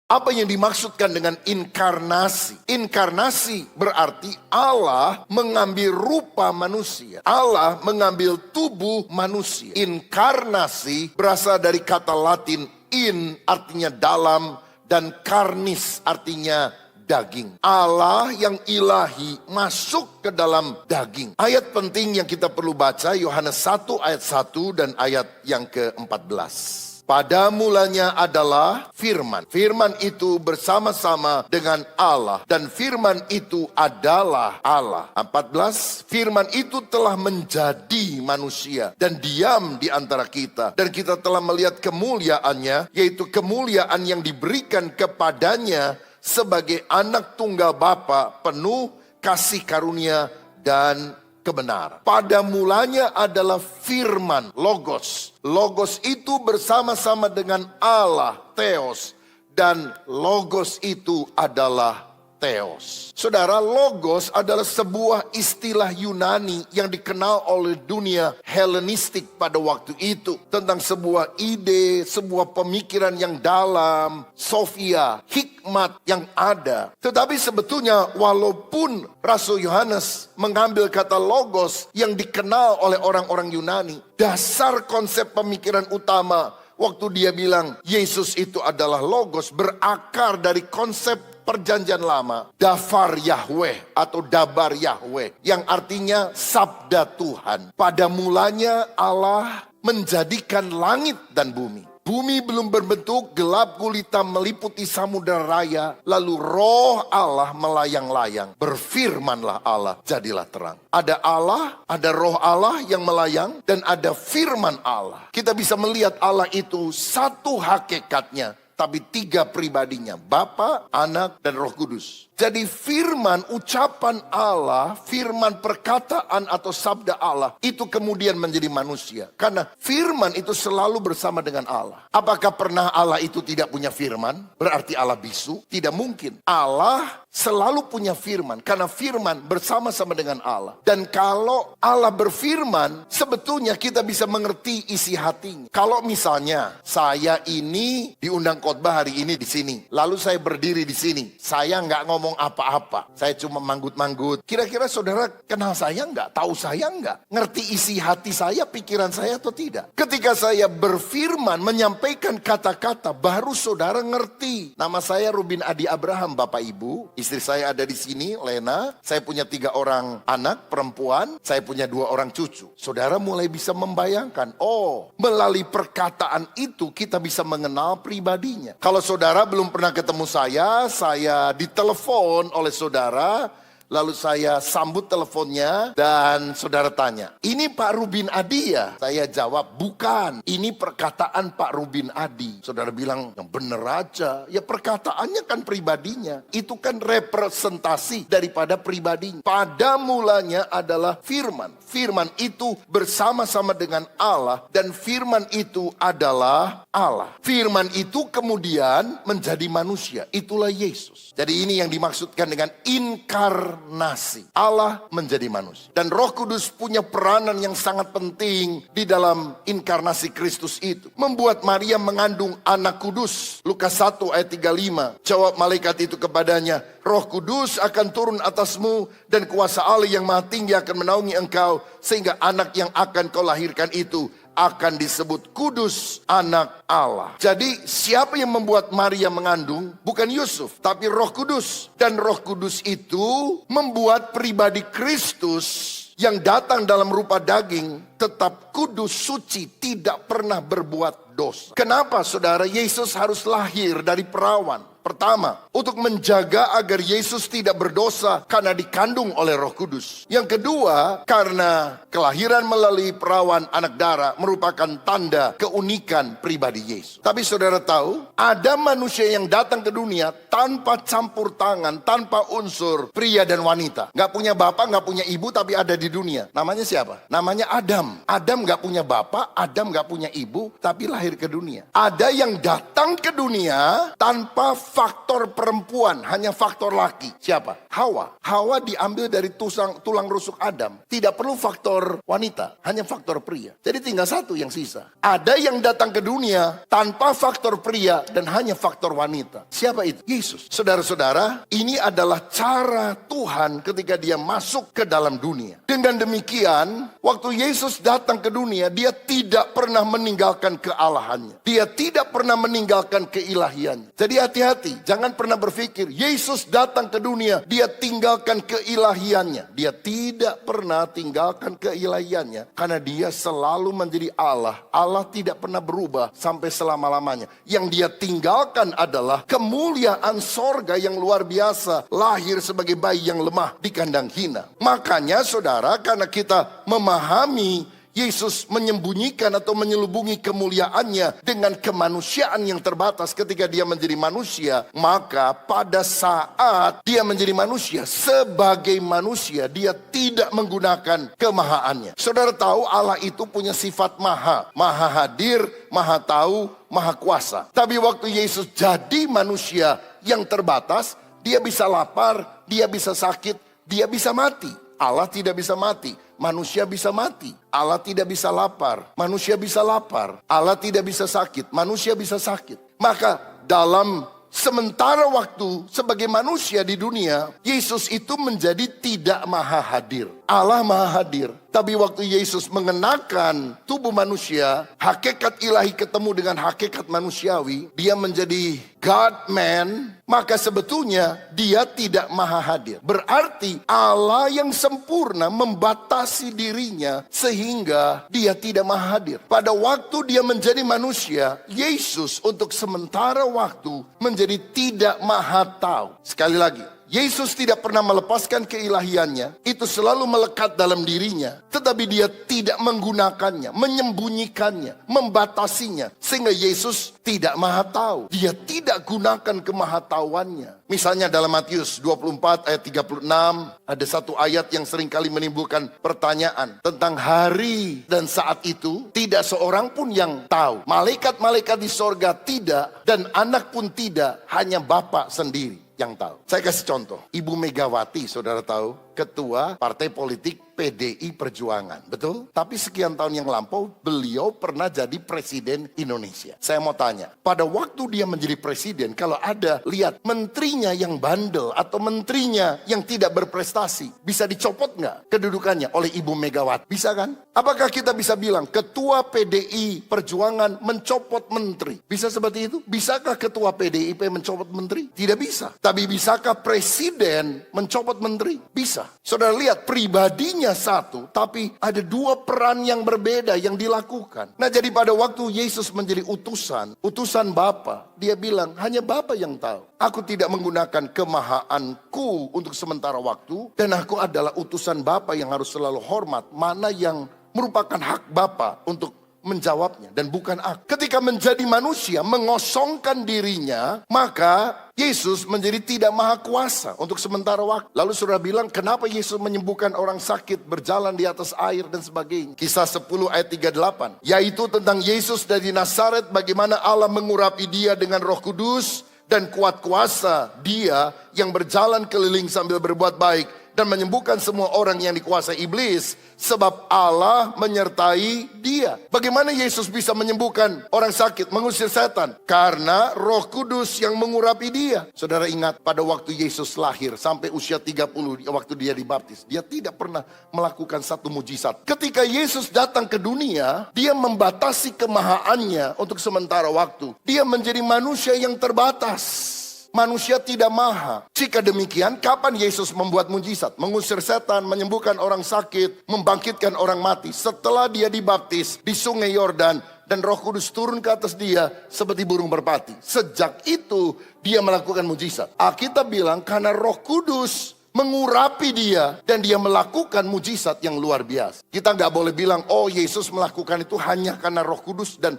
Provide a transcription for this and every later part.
Apa yang dimaksudkan dengan inkarnasi? Inkarnasi berarti Allah mengambil rupa manusia. Allah mengambil tubuh manusia. Inkarnasi berasal dari kata Latin in, artinya dalam, dan karnis artinya daging. Allah yang ilahi masuk ke dalam daging. Ayat penting yang kita perlu baca Yohanes 1 ayat 1 dan ayat yang ke-14. Pada mulanya adalah firman. Firman itu bersama-sama dengan Allah. Dan firman itu adalah Allah. 14. Firman itu telah menjadi manusia. Dan diam di antara kita. Dan kita telah melihat kemuliaannya. Yaitu kemuliaan yang diberikan kepadanya sebagai anak tunggal Bapa, penuh kasih karunia dan kebenaran. Pada mulanya adalah firman, logos. Logos itu bersama-sama dengan Allah, theos. Dan logos itu adalah theos. Saudara, logos adalah sebuah istilah Yunani yang dikenal oleh dunia Helenistik pada waktu itu. Tentang sebuah ide, sebuah pemikiran yang dalam, sofia, hikmat yang ada. Tetapi sebetulnya walaupun Rasul Yohanes mengambil kata logos yang dikenal oleh orang-orang Yunani, dasar konsep pemikiran utama waktu dia bilang Yesus itu adalah logos berakar dari konsep Perjanjian Lama, Dafar Yahweh atau Dabar Yahweh, yang artinya sabda Tuhan. Pada mulanya Allah menjadikan langit dan bumi. Bumi belum berbentuk, gelap gulita meliputi samudera raya, lalu roh Allah melayang-layang. Berfirmanlah Allah, jadilah terang. Ada Allah, ada roh Allah yang melayang, dan ada firman Allah. Kita bisa melihat Allah itu satu hakikatnya, tapi tiga pribadinya, Bapa, Anak, dan Roh Kudus. Jadi firman, ucapan Allah, firman perkataan atau sabda Allah, itu kemudian menjadi manusia. Karena firman itu selalu bersama dengan Allah. Apakah pernah Allah itu tidak punya firman? Berarti Allah bisu? Tidak mungkin. Allah selalu punya firman, karena firman bersama-sama dengan Allah. Dan kalau Allah berfirman, sebetulnya kita bisa mengerti isi hatinya. Kalau misalnya saya ini diundang khotbah hari ini di sini, lalu saya berdiri di sini, saya nggak ngomong apa-apa, saya cuma manggut-manggut. Kira-kira saudara kenal saya nggak? Tahu saya nggak? Ngerti isi hati saya, pikiran saya atau tidak? Ketika saya berfirman, menyampaikan kata-kata, baru saudara ngerti. Nama saya Rubin Adi Abraham, Bapak Ibu. Istri saya ada di sini, Lena. Saya punya 3 orang anak perempuan, saya punya 2 orang cucu. Saudara mulai bisa membayangkan, oh, melalui perkataan itu kita bisa mengenal pribadinya. Kalau saudara belum pernah ketemu saya ditelepon oleh saudara, lalu saya sambut teleponnya dan saudara tanya, ini Pak Rubin Adi ya? Saya jawab, bukan, ini perkataan Pak Rubin Adi. Saudara bilang, yang bener aja. Ya perkataannya kan pribadinya. Itu kan representasi daripada pribadinya. Pada mulanya adalah firman. Firman itu bersama-sama dengan Allah, dan firman itu adalah Allah. Firman itu kemudian menjadi manusia. Itulah Yesus. Jadi ini yang dimaksudkan dengan inkarnasi. Allah menjadi manusia. Dan Roh Kudus punya peranan yang sangat penting di dalam inkarnasi Kristus itu. Membuat Maria mengandung anak kudus. Lukas 1 ayat 35. Jawab malaikat itu kepadanya, Roh Kudus akan turun atasmu dan kuasa Allah yang Maha Tinggi akan menaungi engkau, sehingga anak yang akan kau lahirkan itu akan disebut kudus, anak Allah. Jadi siapa yang membuat Maria mengandung? Bukan Yusuf, tapi Roh Kudus. Dan Roh Kudus itu membuat pribadi Kristus yang datang dalam rupa daging tetap kudus, suci, tidak pernah berbuat dosa. Kenapa saudara? Yesus harus lahir dari perawan. Pertama, untuk menjaga agar Yesus tidak berdosa karena dikandung oleh Roh Kudus. Yang kedua, karena kelahiran melalui perawan anak darah merupakan tanda keunikan pribadi Yesus. Tapi saudara tahu, ada manusia yang datang ke dunia tanpa campur tangan, tanpa unsur pria dan wanita. Gak punya bapak, gak punya ibu, tapi ada di dunia. Namanya siapa? Namanya Adam. Adam. Adam gak punya bapak, Adam gak punya ibu, tapi lahir ke dunia. Ada yang datang ke dunia tanpa faktor perempuan, hanya faktor laki. Siapa? Hawa. Hawa diambil dari tulang rusuk Adam. Tidak perlu faktor wanita, hanya faktor pria. Jadi tinggal satu yang sisa. Ada yang datang ke dunia tanpa faktor pria dan hanya faktor wanita. Siapa itu? Yesus. Saudara-saudara, ini adalah cara Tuhan ketika dia masuk ke dalam dunia. Dengan demikian, waktu Yesus datang ke dunia, dia tidak pernah meninggalkan kealahannya. Dia tidak pernah meninggalkan keilahiannya. Jadi hati-hati, jangan pernah berpikir Yesus datang ke dunia, dia tinggalkan keilahiannya. Dia tidak pernah tinggalkan keilahiannya karena dia selalu menjadi Allah. Allah tidak pernah berubah sampai selama-lamanya. Yang dia tinggalkan adalah kemuliaan sorga yang luar biasa, lahir sebagai bayi yang lemah di kandang hina. Makanya saudara, karena kita memahami Yesus menyembunyikan atau menyelubungi kemuliaannya dengan kemanusiaan yang terbatas ketika dia menjadi manusia, maka pada saat dia menjadi manusia, sebagai manusia dia tidak menggunakan kemahaannya. Saudara tahu Allah itu punya sifat maha hadir, maha tahu, maha kuasa. Tapi waktu Yesus jadi manusia yang terbatas, dia bisa lapar, dia bisa sakit, dia bisa mati. Allah tidak bisa mati, manusia bisa mati. Allah tidak bisa lapar, manusia bisa lapar. Allah tidak bisa sakit, manusia bisa sakit. Maka dalam sementara waktu sebagai manusia di dunia, Yesus itu menjadi tidak maha hadir. Allah maha hadir. Tapi waktu Yesus mengenakan tubuh manusia, hakikat ilahi ketemu dengan hakikat manusiawi, dia menjadi God-man, maka sebetulnya dia tidak maha hadir. Berarti Allah yang sempurna membatasi dirinya sehingga dia tidak maha hadir. Pada waktu dia menjadi manusia, Yesus untuk sementara waktu menjadi tidak maha tahu. Sekali lagi, Yesus tidak pernah melepaskan keilahiannya, itu selalu melekat dalam dirinya. Tetapi dia tidak menggunakannya, menyembunyikannya, membatasinya. Sehingga Yesus tidak maha tahu. Dia tidak gunakan kemahatauannya. Misalnya dalam Matius 24 ayat 36, ada satu ayat yang seringkali menimbulkan pertanyaan. Tentang hari dan saat itu, tidak seorang pun yang tahu. Malaikat-malaikat di sorga tidak, dan anak pun tidak, hanya Bapa sendiri yang tahu. Saya kasih contoh, Ibu Megawati, saudara tahu, ketua partai politik PDI Perjuangan, betul? Tapi sekian tahun yang lampau, beliau pernah jadi presiden Indonesia. Saya mau tanya, pada waktu dia menjadi presiden, kalau ada lihat menterinya yang bandel atau menterinya yang tidak berprestasi, bisa dicopot nggak kedudukannya oleh Ibu Megawati? Bisa kan? Apakah kita bisa bilang ketua PDI Perjuangan mencopot menteri? Bisa seperti itu? Bisakah ketua PDIP mencopot menteri? Tidak bisa. Tapi bisakah presiden mencopot menteri? Bisa. Saudara lihat, pribadinya satu, tapi ada dua peran yang berbeda yang dilakukan. Nah, jadi pada waktu Yesus menjadi utusan Bapa, dia bilang hanya Bapa yang tahu. Aku tidak menggunakan kemahaanku untuk sementara waktu, dan aku adalah utusan Bapa yang harus selalu hormat. Mana yang merupakan hak Bapa untuk menjawabnya dan bukan aku. Ketika menjadi manusia, mengosongkan dirinya, maka Yesus menjadi tidak maha kuasa untuk sementara waktu. Lalu saudara bilang, kenapa Yesus menyembuhkan orang sakit, berjalan di atas air dan sebagainya? Kisah 10 ayat 38, yaitu tentang Yesus dari Nazaret, bagaimana Allah mengurapi dia dengan Roh Kudus dan kuat kuasa, dia yang berjalan keliling sambil berbuat baik dan menyembuhkan semua orang yang dikuasai iblis, sebab Allah menyertai dia. Bagaimana Yesus bisa menyembuhkan orang sakit, mengusir setan? Karena Roh Kudus yang mengurapi dia. Saudara ingat, pada waktu Yesus lahir sampai usia 30, waktu dia dibaptis, dia tidak pernah melakukan satu mujizat. Ketika Yesus datang ke dunia, dia membatasi kemahaannya untuk sementara waktu. Dia menjadi manusia yang terbatas. Manusia tidak maha. Jika demikian, kapan Yesus membuat mujizat? Mengusir setan, menyembuhkan orang sakit, membangkitkan orang mati. Setelah dia dibaptis di sungai Yordan, dan Roh Kudus turun ke atas dia seperti burung merpati. Sejak itu dia melakukan mujizat. Alkitab bilang karena Roh Kudus mengurapi dia dan dia melakukan mujizat yang luar biasa. Kita nggak boleh bilang, oh Yesus melakukan itu hanya karena Roh Kudus dan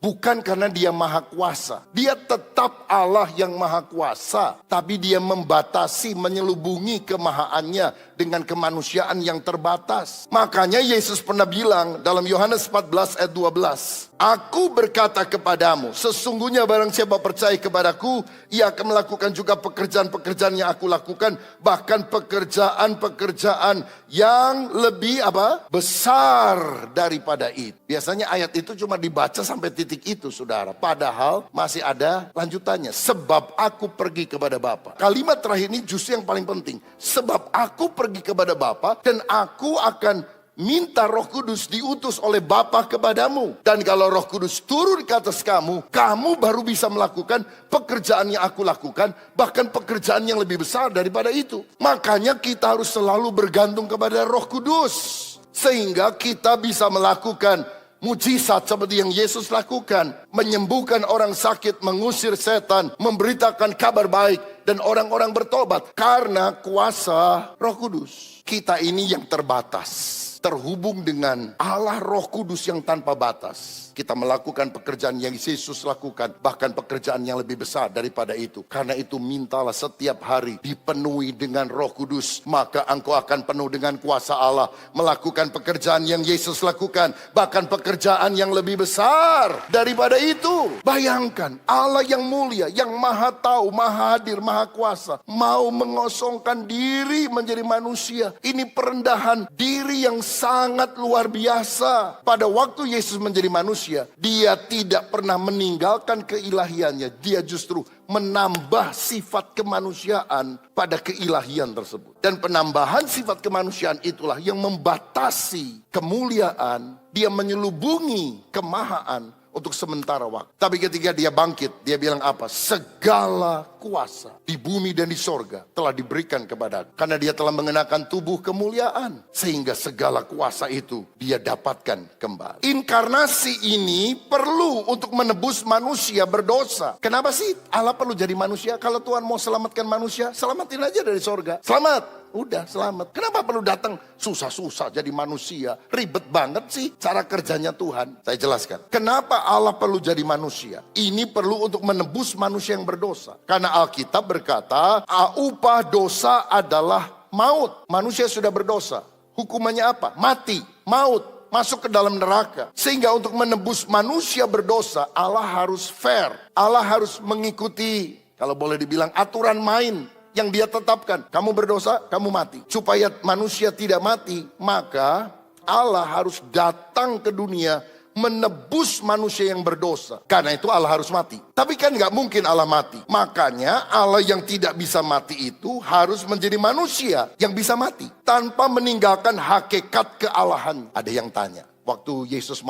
bukan karena dia maha kuasa. Dia tetap Allah yang maha kuasa. Tapi dia membatasi, menyelubungi kemahaannya dengan kemanusiaan yang terbatas. Makanya Yesus pernah bilang dalam Yohanes 14 ayat 12. Aku berkata kepadamu, sesungguhnya barang siapa percaya kepadaku, ia akan melakukan juga pekerjaan-pekerjaan yang aku lakukan. Bahkan pekerjaan-pekerjaan yang lebih besar daripada itu. Biasanya ayat itu cuma dibaca sampai titik itu, saudara. Padahal masih ada lanjutannya. Sebab aku pergi kepada Bapa. Kalimat terakhir ini justru yang paling penting. Sebab aku pergi kepada Bapa dan aku akan minta Roh Kudus diutus oleh Bapa kepadamu. Dan kalau Roh Kudus turun ke atas kamu, kamu baru bisa melakukan pekerjaan yang aku lakukan, bahkan pekerjaan yang lebih besar daripada itu. Makanya kita harus selalu bergantung kepada Roh Kudus, sehingga kita bisa melakukan mujizat seperti yang Yesus lakukan. Menyembuhkan orang sakit, mengusir setan, memberitakan kabar baik, dan orang-orang bertobat karena kuasa Roh Kudus. Kita ini yang terbatas, terhubung dengan Allah Roh Kudus yang tanpa batas. Kita melakukan pekerjaan yang Yesus lakukan, bahkan pekerjaan yang lebih besar daripada itu. Karena itu mintalah setiap hari dipenuhi dengan Roh Kudus, maka engkau akan penuh dengan kuasa Allah, melakukan pekerjaan yang Yesus lakukan, bahkan pekerjaan yang lebih besar daripada itu. Bayangkan Allah yang mulia, yang maha tahu, maha hadir, maha kuasa, mau mengosongkan diri menjadi manusia. Ini perendahan diri yang sangat luar biasa. Pada waktu Yesus menjadi manusia, dia tidak pernah meninggalkan keilahiannya. Dia justru menambah sifat kemanusiaan pada keilahian tersebut. Dan penambahan sifat kemanusiaan itulah yang membatasi kemuliaan. Dia menyelubungi kemahaan untuk sementara waktu. Tapi ketika dia bangkit, dia bilang apa? Segala kuasa di bumi dan di sorga telah diberikan kepada, karena dia telah mengenakan tubuh kemuliaan, sehingga segala kuasa itu dia dapatkan kembali. Inkarnasi ini perlu untuk menebus manusia berdosa. Kenapa sih Allah perlu jadi manusia? Kalau Tuhan mau selamatkan manusia, selamatin aja dari sorga. Selamat. Udah selamat. Kenapa perlu datang susah-susah jadi manusia? Ribet banget sih cara kerjanya Tuhan. Saya jelaskan. Kenapa Allah perlu jadi manusia? Ini perlu untuk menebus manusia yang berdosa. Karena Alkitab berkata, upah dosa adalah maut. Manusia sudah berdosa. Hukumannya apa? Mati, maut, masuk ke dalam neraka. Sehingga untuk menebus manusia berdosa, Allah harus fair. Allah harus mengikuti, kalau boleh dibilang, aturan main yang dia tetapkan. Kamu berdosa, kamu mati. Supaya manusia tidak mati, maka Allah harus datang ke dunia menebus manusia yang berdosa. Karena itu Allah harus mati. Tapi kan gak mungkin Allah mati. Makanya Allah yang tidak bisa mati itu harus menjadi manusia yang bisa mati, tanpa meninggalkan hakikat kealahan. Ada yang tanya, waktu Yesus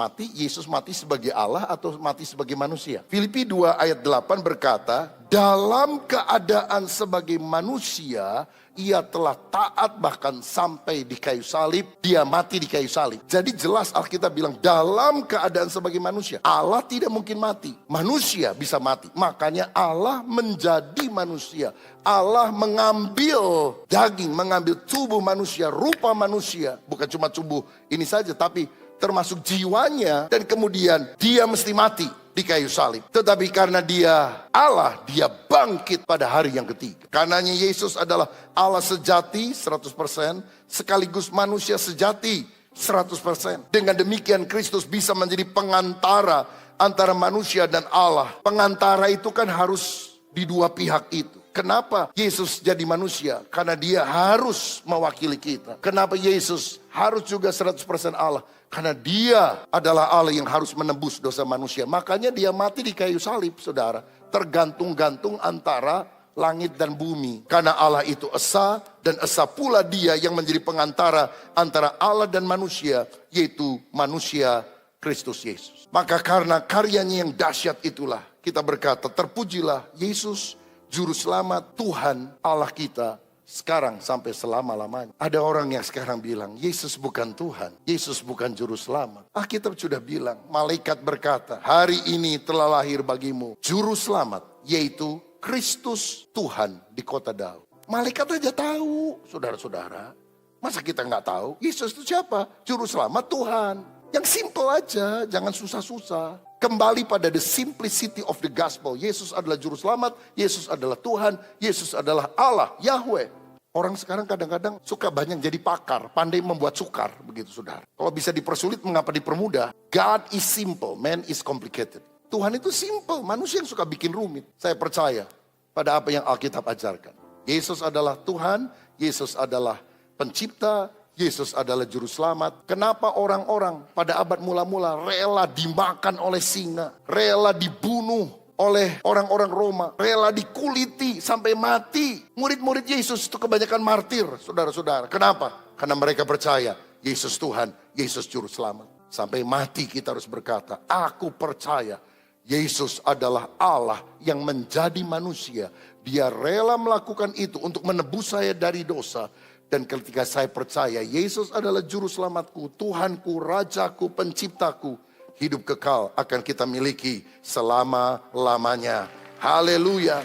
mati sebagai Allah atau mati sebagai manusia? Filipi 2 ayat 8 berkata, dalam keadaan sebagai manusia, ia telah taat bahkan sampai di kayu salib. Dia mati di kayu salib. Jadi jelas Alkitab bilang dalam keadaan sebagai manusia. Allah tidak mungkin mati. Manusia bisa mati. Makanya Allah menjadi manusia. Allah mengambil daging, mengambil tubuh manusia, rupa manusia. Bukan cuma tubuh ini saja, tapi termasuk jiwanya. Dan kemudian dia mesti mati di kayu salib. Tetapi karena dia Allah, dia bangkit pada hari yang ketiga. Karenanya Yesus adalah Allah sejati 100%, sekaligus manusia sejati 100%. Dengan demikian Kristus bisa menjadi pengantara antara manusia dan Allah. Pengantara itu kan harus di dua pihak itu. Kenapa Yesus jadi manusia? Karena dia harus mewakili kita. Kenapa Yesus harus juga 100% Allah? Karena dia adalah Allah yang harus menebus dosa manusia. Makanya dia mati di kayu salib, saudara. Tergantung-gantung antara langit dan bumi. Karena Allah itu esa, dan esa pula dia yang menjadi pengantara antara Allah dan manusia, yaitu manusia Kristus Yesus. Maka karena karyanya yang dahsyat itulah, kita berkata, terpujilah Yesus, Juru Selamat, Tuhan Allah kita, sekarang sampai selama-lamanya. Ada orang yang sekarang bilang, Yesus bukan Tuhan, Yesus bukan Juru Selamat. Alkitab sudah bilang, malaikat berkata, hari ini telah lahir bagimu Juru Selamat, yaitu Kristus Tuhan di kota Daud. Malaikat aja tahu, saudara-saudara. Masa kita nggak tahu? Yesus itu siapa? Juru Selamat Tuhan. Yang simple aja, jangan susah-susah. Kembali pada the simplicity of the gospel. Yesus adalah Juru Selamat, Yesus adalah Tuhan, Yesus adalah Allah, Yahweh. Orang sekarang kadang-kadang suka banyak jadi pakar, pandai membuat sukar, begitu saudara. Kalau bisa dipersulit, mengapa dipermudah? God is simple, man is complicated. Tuhan itu simple, manusia yang suka bikin rumit. Saya percaya pada apa yang Alkitab ajarkan. Yesus adalah Tuhan, Yesus adalah pencipta, Yesus adalah juru selamat. Kenapa orang-orang pada abad mula-mula rela dimakan oleh singa, rela dibunuh oleh orang-orang Roma, rela dikuliti sampai mati. Murid-murid Yesus itu kebanyakan martir, saudara-saudara. Kenapa? Karena mereka percaya Yesus Tuhan, Yesus juru selamat. Sampai mati kita harus berkata, aku percaya Yesus adalah Allah yang menjadi manusia. Dia rela melakukan itu untuk menebus saya dari dosa. Dan ketika saya percaya Yesus adalah juru selamatku, Tuhanku, Rajaku, Penciptaku, hidup kekal akan kita miliki selama-lamanya. Haleluya.